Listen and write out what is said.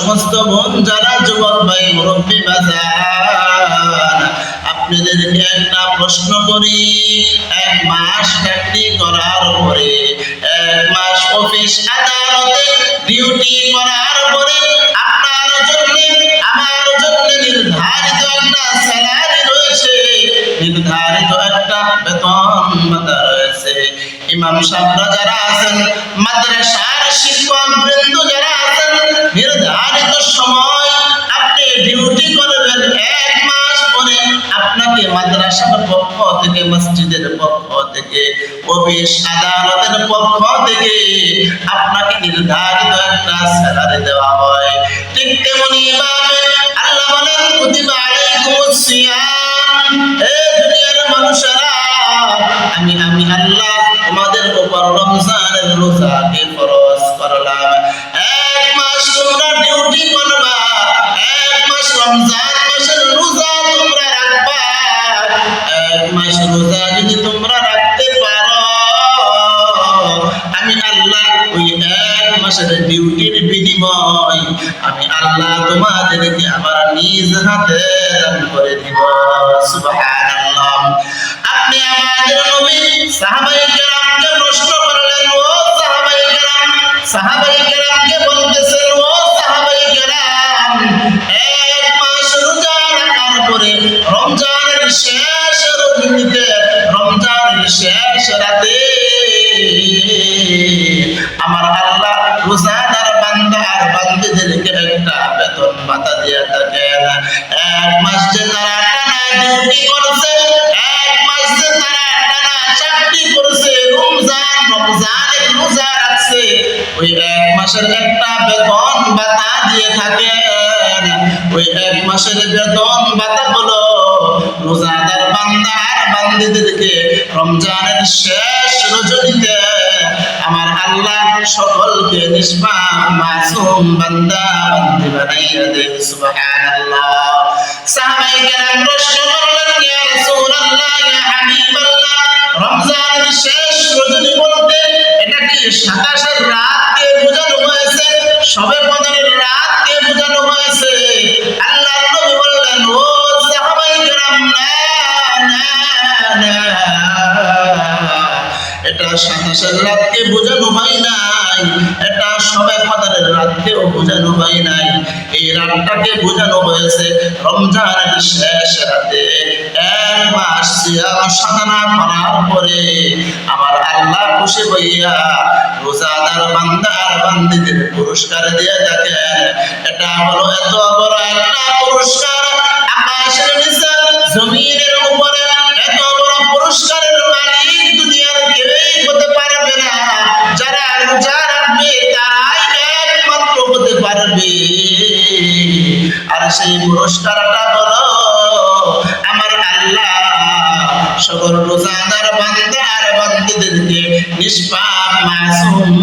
সমস্ত বোন যারা যুবক ভাই মুরব্বী বাজার, আপনাদেরকে একটা প্রশ্ন করি, 1 মাস চাকরি করার পরে, 1 মাস অফিস আদালতে ডিউটি করার পরে আপনার জন্য আমার জন্য নির্ধারিত একটা স্যালারি রয়েছে, নির্ধারিত একটা বেতন ভাতা রয়েছে। ইমাম সাহেবরা যারা আছেন, মাদ্রাসার শিক্ষক বৃন্দ যারা আছেন, নির্ধারিত সময় আপনি ডিউটি করবেন, 1 মাস পরে আপনাকে মাদ্রাসার পক্ষ থেকে, মসজিদের পক্ষ থেকে, অফিস আদালতের পক্ষ থেকে আপনাকে নির্ধারিত একটা স্যালারি দেওয়া হয়। ঠিক তেমনি ভাবে আল্লাহ বলেন, কুতিবা আলাইকুমুস সিয়াম, এ দুনিয়ার মানুষেরা, আমি আল্লাহ তোমাদের উপর রমজানের রোজাকে ফরজ করলাম। 1 মাস তোমরা ডিউটি করবা, 1 মাস রমজান মাসের রোজা তোমরা রাখবা। 1 মাস রোজা যদি তোমরা রাখতে পারো, আমি আল্লাহ ওই 1 মাসের ডিউটির বিনিময় আমি আল্লাহ তোমাদেরকে আমার নিজ হাতে দান করে দিব। সুবহানাল্লাহ। আপনি আমাদের নবী সাহাবায়ে কেরামকে প্রশ্ন করলেন, ও সাহাবায়ে কেরাম, সাহাবায়ে কেরামকে বলতেছেন, ও সাহাবায়ে কেরাম, 1 মাস রোজা রাখার পরে রমজানের শেষ রজনীতে, রমজানের শেষ রাতে আমার আল্লাহ রোজাদার বান্দা আর বান্দীদেরকে একটা বেতন ভাতা দিয়ে থাকেন। 1 মাস যে তারা টানা ডিউটি করছে, 1 মাস যে তারা টানা চাকরি করছে, রমজানের রোজা রাখছে, ওই 1 মাসের একটা বেতন ভাতা দিয়ে থাকেন। ওই 1 মাসের বেতন ভাতা হলো রোজাদার বান্দা আর বান্দীদেরকে রমজানের শেষ রজনীতে আমার আল্লাহ সকলকে নিষ্পাপ মাসুম বান্দা বান্দি বানাইয়া দেন। সুবহানাল্লাহ। সাহাবায়ে কেরাম প্রশ্ন করলেন, ইয়া রাসূলুল্লাহ, ইয়া হাবিবাল্লাহ, রমজানের শেষ রজনী বলতে এটা কি 27 রাতকে বোঝানো হয়েছে, শবে কদরের রাতকে বোঝানো হয়েছে? আল্লাহর নবী বললেন, ও সাহাবায়ে কেরাম, না না না, এটা 27 রাতকে বোঝানো হয় নাই, এটা শবে কদরের রাতকেও বোঝানো হয় নাই। এই রাতটাকে বোঝানো হয়েছে রমজানের শেষ রাতে। 1 মাস সিয়াম সাধনা করার পরে আমার আল্লাহ খুশি হইয়া রোজাদার বান্দা আর বান্দীদের পুরস্কার দিয়ে থাকেন। এটা হলো এত বড় একটা পুরস্কার, আকাশের নিচে জমিনের উপরে এত বড় পুরস্কারের মালিক দুনিয়ার কেউই হতে পারবে না। যারা রোজা রাখবে তারাই একমাত্র হতে পারবে। আর সেই পুরস্কারটা হলো আমার আল্লাহ সকল রোজাদার বান্দা আর বান্দীদেরকে নিষ্পাপ মাসুম